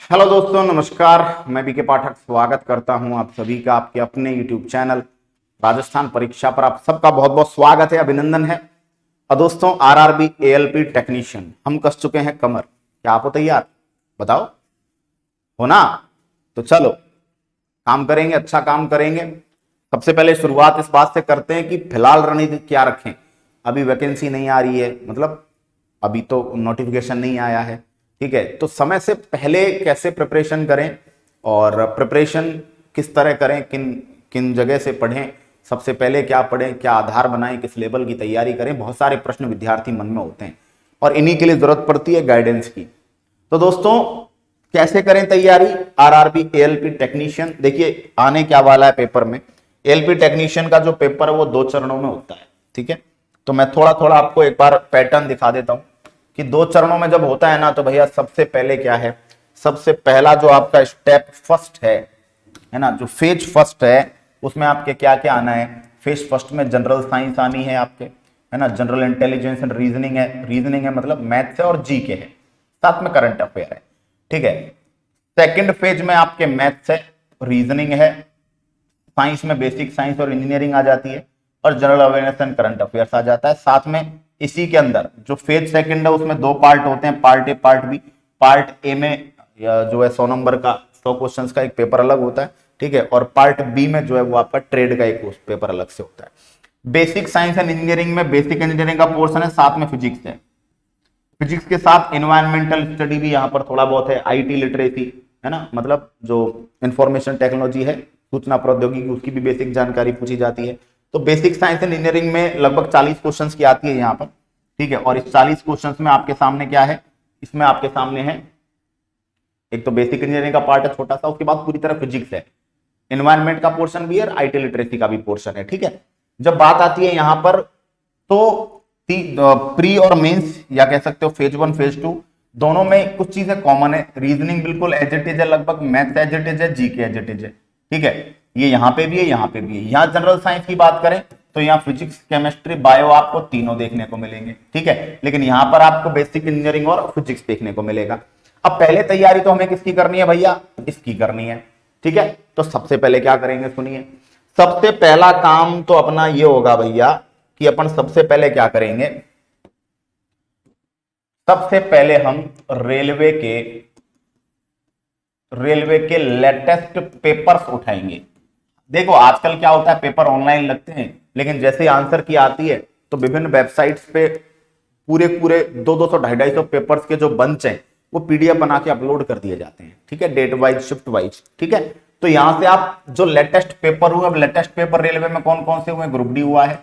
Hello दोस्तों, नमस्कार। मैं बीके पाठक स्वागत करता हूं आप सभी का आपके अपने यूट्यूब चैनल राजस्थान परीक्षा पर। आप सबका बहुत बहुत स्वागत है, अभिनंदन है। और दोस्तों, आरआरबी एएलपी टेक्नीशियन हम कस चुके हैं कमर। क्या आप हो तैयार? बताओ, हो ना? तो चलो काम करेंगे, अच्छा काम करेंगे। सबसे पहले शुरुआत इस बात से करते हैं कि फिलहाल रणनीति क्या रखें। अभी वैकेंसी नहीं आ रही है, मतलब अभी तो नोटिफिकेशन नहीं आया है, ठीक है। तो समय से पहले कैसे प्रिपरेशन करें और प्रिपरेशन किस तरह करें, किन किन जगह से पढ़ें, सबसे पहले क्या पढ़ें, क्या आधार बनाएं, किस लेवल की तैयारी करें। बहुत सारे प्रश्न विद्यार्थी मन में होते हैं और इन्हीं के लिए जरूरत पड़ती है गाइडेंस की। तो दोस्तों, कैसे करें तैयारी आरआरबी एएलपी टेक्नीशियन? देखिए, आने क्या वाला है पेपर में। एएलपी टेक्नीशियन का जो पेपर है वो 2 चरणों में होता है, ठीक है। तो मैं थोड़ा थोड़ा आपको एक बार पैटर्न दिखा देता हूं कि 2 चरणों में जब होता है ना, तो भैया सबसे पहले क्या है, सबसे पहला जो आपका स्टेप फर्स्ट है ना, जो फेज फर्स्ट है, उसमें आपके क्या क्या आना है। फेज फर्स्ट में जनरल साइंस आनी है आपके, है ना, जनरल इंटेलिजेंस एंड रीजनिंग है। रीजनिंग है मतलब मैथ्स है और जीके है, साथ में करंट अफेयर है, ठीक है। सेकंड फेज में आपके मैथ्स है, रीजनिंग है, साइंस में बेसिक साइंस और इंजीनियरिंग आ जाती है, और general awareness and current affairs आ जाता है साथ में। इसी के अंदर जो फेज सेकंड है उसमें 2 पार्ट होते हैं, part A part B. Part A में जो है 100 नंबर का 100 क्वेश्चंस का एक पेपर अलग होता है, ठीक है। और पार्ट बी में जो है वो आपका ट्रेड का एक पेपर अलग से होता है। बेसिक साइंस एंड इंजीनियरिंग में बेसिक इंजीनियरिंग का पोर्शन है, साथ में फिजिक्स है। फिजिक्स के साथ एनवायरमेंटल स्टडी भी यहाँ पर थोड़ा बहुत है। आईटी लिटरेसी, है ना, मतलब जो इंफॉर्मेशन टेक्नोलॉजी है, सूचना प्रौद्योगिकी, उसकी भी बेसिक जानकारी पूछी जाती है। तो बेसिक साइंस एंड इंजीनियरिंग में लगभग 40 क्वेश्चंस की आती है यहाँ पर, ठीक है। और इस 40 क्वेश्चंस में आपके सामने क्या है, इसमें आपके सामने है एक तो बेसिक इंजीनियरिंग का पार्ट है छोटा सा, उसके बाद पूरी तरह फिजिक्स है, एनवायरमेंट का पोर्शन भी है और आईटी लिटरेसी का भी पोर्शन है, ठीक है। जब बात आती है यहां पर, तो प्री और मेंस, या कह सकते हो फेज 1 फेज 2, दोनों में कुछ चीजें कॉमन है। रीजनिंग बिल्कुल एज इट इज है, लगभग मैथ्स एज इट इज है, जीके एज इट इज है, ठीक है। ये यहाँ पे भी है, यहाँ पे भी है। यहाँ जनरल साइंस की बात करें तो यहाँ फिजिक्स, केमिस्ट्री, बायो आपको तीनों देखने को मिलेंगे, ठीक है। लेकिन यहाँ पर आपको बेसिक इंजीनियरिंग और फिजिक्स देखने को मिलेगा। अब पहले तैयारी तो हमें किसकी करनी है भैया? इसकी करनी है, ठीक है। तो सबसे पहले क्या करेंगे, सुनिए। सबसे पहला काम तो अपना ये होगा भैया कि अपन सबसे पहले क्या करेंगे, सबसे पहले हम रेलवे के लेटेस्ट पेपर्स उठाएंगे। देखो, आजकल क्या होता है, पेपर ऑनलाइन लगते हैं, लेकिन जैसे आंसर की आती है तो विभिन्न वेबसाइट्स पे पूरे पूरे 200 250 पेपर्स के जो बंच हैं वो पीडीएफ बना के अपलोड कर दिए जाते हैं, ठीक है, डेट वाइज, शिफ्ट वाइज, ठीक है। तो यहां से आप जो लेटेस्ट पेपर हुए, अब लेटेस्ट पेपर रेलवे में कौन कौन से हुए? ग्रुप डी हुआ है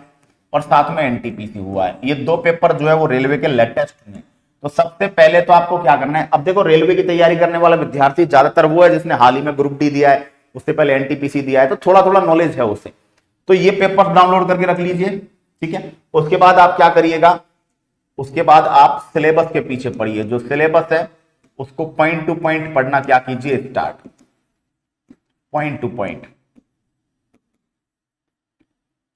और साथ में एनटीपीसी हुआ है। ये 2 पेपर जो है वो रेलवे के लेटेस्ट हुए। तो सबसे पहले तो आपको क्या करना है, अब देखो रेलवे की तैयारी करने वाला विद्यार्थी ज्यादातर वो है जिसने हाल ही में ग्रुप डी दिया है, उससे पहले एनटीपीसी दिया है, तो थोड़ा थोड़ा नॉलेज है उसे। तो ये पेपर डाउनलोड करके रख लीजिए, ठीक है। उसके बाद आप क्या करिएगा, उसके बाद आप सिलेबस के पीछे पढ़िए। जो सिलेबस है उसको पॉइंट टू पॉइंट पढ़ना क्या कीजिए, स्टार्ट, पॉइंट टू पॉइंट,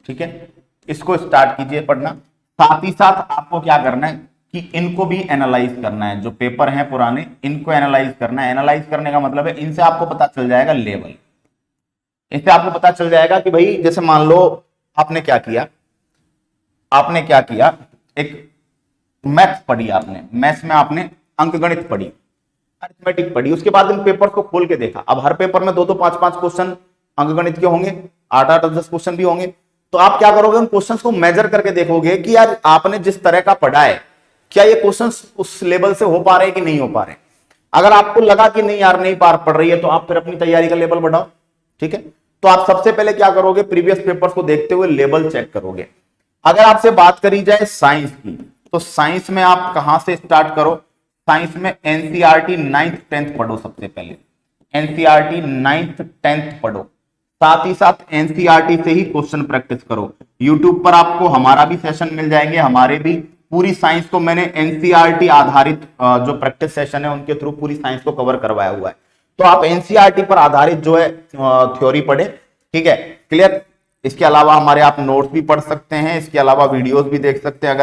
ठीक है। इसको स्टार्ट कीजिए पढ़ना। साथ ही साथ आपको क्या करना है कि इनको भी एनालाइज करना है। जो पेपर हैं पुराने, इनको एनालाइज करना है। एनालाइज करने का मतलब है इनसे आपको पता चल जाएगा लेवल, इससे आपको पता चल जाएगा कि भाई, जैसे मान लो आपने क्या किया, एक मैथ्स पढ़ी आपने, मैथ्स में आपने अंकगणित पढ़ी, अरिथमेटिक पढ़ी, उसके बाद इन पेपर को खोल के देखा। अब हर पेपर में 2-2 5-5 क्वेश्चन अंकगणित के होंगे, 8-8 और 10 क्वेश्चन भी होंगे। तो आप क्या करोगे, उन क्वेश्चंस को मेजर करके देखोगे कि यार आपने जिस तरह का पढ़ा है, क्या ये क्वेश्चंस उस लेवल से हो पा रहे हैं कि नहीं हो पा रहे। अगर आपको लगा कि नहीं यार, नहीं पार पड़ रही है, तो आप फिर अपनी तैयारी का लेवल बढ़ाओ, ठीक है। तो आप सबसे पहले क्या करोगे, प्रीवियस पेपर्स को देखते हुए लेवल चेक करोगे। अगर आपसे बात करी जाए साइंस की, तो साइंस में आप कहां से स्टार्ट करो? साइंस में एनसीईआरटी 9th 10th पढ़ो। सबसे पहले एनसीईआरटी 9th 10th पढ़ो। साथ ही साथ एनसीईआरटी से ही क्वेश्चन प्रैक्टिस करो। यूट्यूब पर आपको हमारा भी सेशन मिल जाएंगे, हमारे भी पूरी साइंस को मैंने एनसीईआरटी आधारित जो प्रैक्टिस सेशन है उनके थ्रू पूरी साइंस को कवर करवाया हुआ है। तो आप एनसीईआरटी पर आधारित जो है थ्योरी पढ़े, ठीक है, क्लियर। इसके अलावा हमारे आप नोट्स भी पढ़ सकते हैं, इसके अलावा वीडियोस भी देख सकते हैं।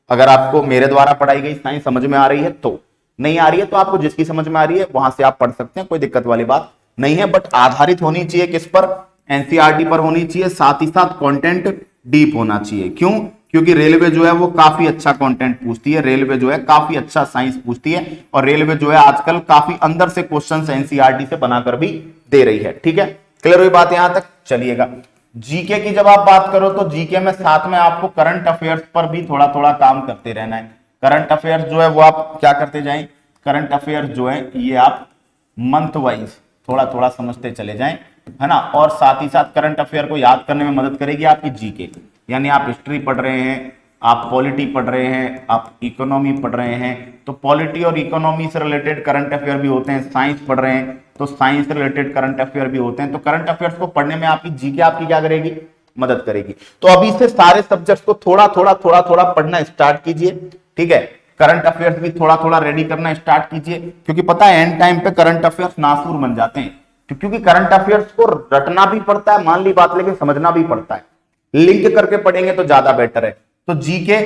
अगर आपको मेरे द्वारा पढ़ाई गई साइंस समझ में आ रही है तो नहीं आ रही है तो आपको जिसकी समझ में आ रही है वहां से आप पढ़ सकते हैं, कोई दिक्कत वाली बात नहीं है। बट आधारित होनी चाहिए किस पर, एनसीईआरटी पर होनी चाहिए, साथ ही साथ कंटेंट डीप होना चाहिए। क्यों? क्योंकि रेलवे जो है वो काफी अच्छा कंटेंट पूछती है, रेलवे जो है काफी अच्छा साइंस पूछती है, और रेलवे जो है आजकल काफी अंदर से क्वेश्चंस एनसीईआरटी से बनाकर भी दे रही है। ठीक है, क्लियर हुई बात यहां तक? चलिएगा, जीके की जब आप बात करो तो जीके में साथ में आपको करंट अफेयर्स पर भी थोड़ा थोड़ा काम करते रहना है। करंट अफेयर्स जो है वो आप क्या करते जाएं, करंट अफेयर्स जो है ये आप मंथ वाइज थोड़ा थोड़ा समझते चले जाएं, है ना। और साथ ही साथ करंट अफेयर को याद करने में मदद करेगी आपकी जीके, यानी आप हिस्ट्री पढ़ रहे हैं, आप पॉलिटी पढ़ रहे हैं, आप इकोनॉमी पढ़ रहे हैं, तो पॉलिटी और इकोनॉमी से रिलेटेड करंट अफेयर भी होते हैं, साइंस पढ़ रहे हैं तो साइंस से रिलेटेड करंट अफेयर भी होते हैं। तो करंट अफेयर्स को पढ़ने में आपकी जीके आपकी क्या करेगी, मदद करेगी। तो अभी से सारे सब्जेक्ट्स को थोड़ा थोड़ा पढ़ना स्टार्ट कीजिए। ठीक है, करंट अफेयर्स भी थोड़ा थोड़ा रेडी करना स्टार्ट कीजिए, क्योंकि पता है एंड टाइम पे करंट अफेयर्स नासूर बन जाते हैं, क्योंकि करंट अफेयर्स को रटना भी पड़ता है, मान ली बात, लेकिन समझना भी पड़ता है। लिंक करके पढ़ेंगे तो ज्यादा बेटर है। तो जीके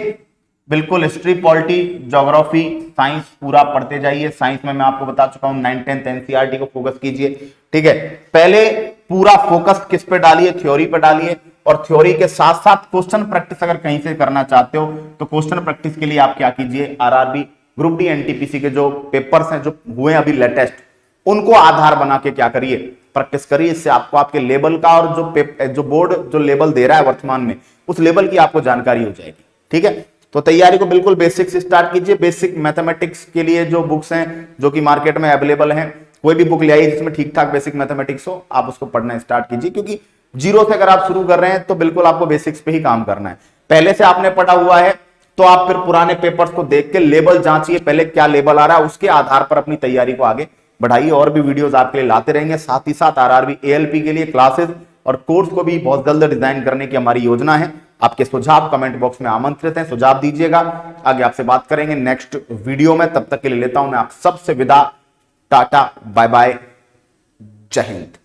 बिल्कुल हिस्ट्री, पॉलिटी, ज्योग्राफी, साइंस पूरा पढ़ते जाइए। साइंस में मैं आपको बता चुका हूं 9th 10th एनसीईआरटी को फोकस कीजिए। ठीक है, पहले पूरा फोकस किस पे डालिए, थ्योरी पे डालिए, और थ्योरी के साथ साथ क्वेश्चन प्रैक्टिस अगर कहीं से करना चाहते हो तो क्वेश्चन प्रैक्टिस के लिए आप क्या कीजिए, आरआरबी, ग्रुप डी, एनटीपीसी के जो पेपर्स हैं जो हुए अभी लेटेस्ट, उनको आधार बना के क्या करिए, प्रैक्टिस करिए। इससे आपको आपके लेवल का और जो बोर्ड जो लेवल दे रहा है वर्तमान में, उस लेवल की आपको जानकारी हो जाएगी। ठीक है, तो तैयारी को बिल्कुल बेसिक से स्टार्ट कीजिए। बेसिक मैथमेटिक्स के लिए जो बुक्स हैं जो कि मार्केट में अवेलेबल हैं, कोई भी बुक ले आइए जिसमें ठीक ठाक बेसिक मैथमेटिक्स हो, आप उसको पढ़ना स्टार्ट कीजिए। क्योंकि जीरो से अगर आप शुरू कर रहे हैं तो बिल्कुल आपको बेसिक्स पे ही काम करना है। पहले से आपने पढ़ा हुआ है तो आप फिर पुराने पेपर्स को देख के लेवल जांचिए, पहले क्या लेवल आ रहा है, उसके आधार पर अपनी तैयारी को आगे बढ़ाइए। और भी वीडियोस आपके लिए लाते रहेंगे। साथ ही साथ आरआरबी एएलपी के लिए क्लासेस और कोर्स को भी बहुत जल्द डिजाइन करने की हमारी योजना है। आपके सुझाव कमेंट बॉक्स में आमंत्रित हैं, सुझाव दीजिएगा। आगे आपसे बात करेंगे नेक्स्ट वीडियो में। तब तक के लिए लेता हूं मैं आप सबसे विदा। टाटा, बाय बाय, जय हिंद।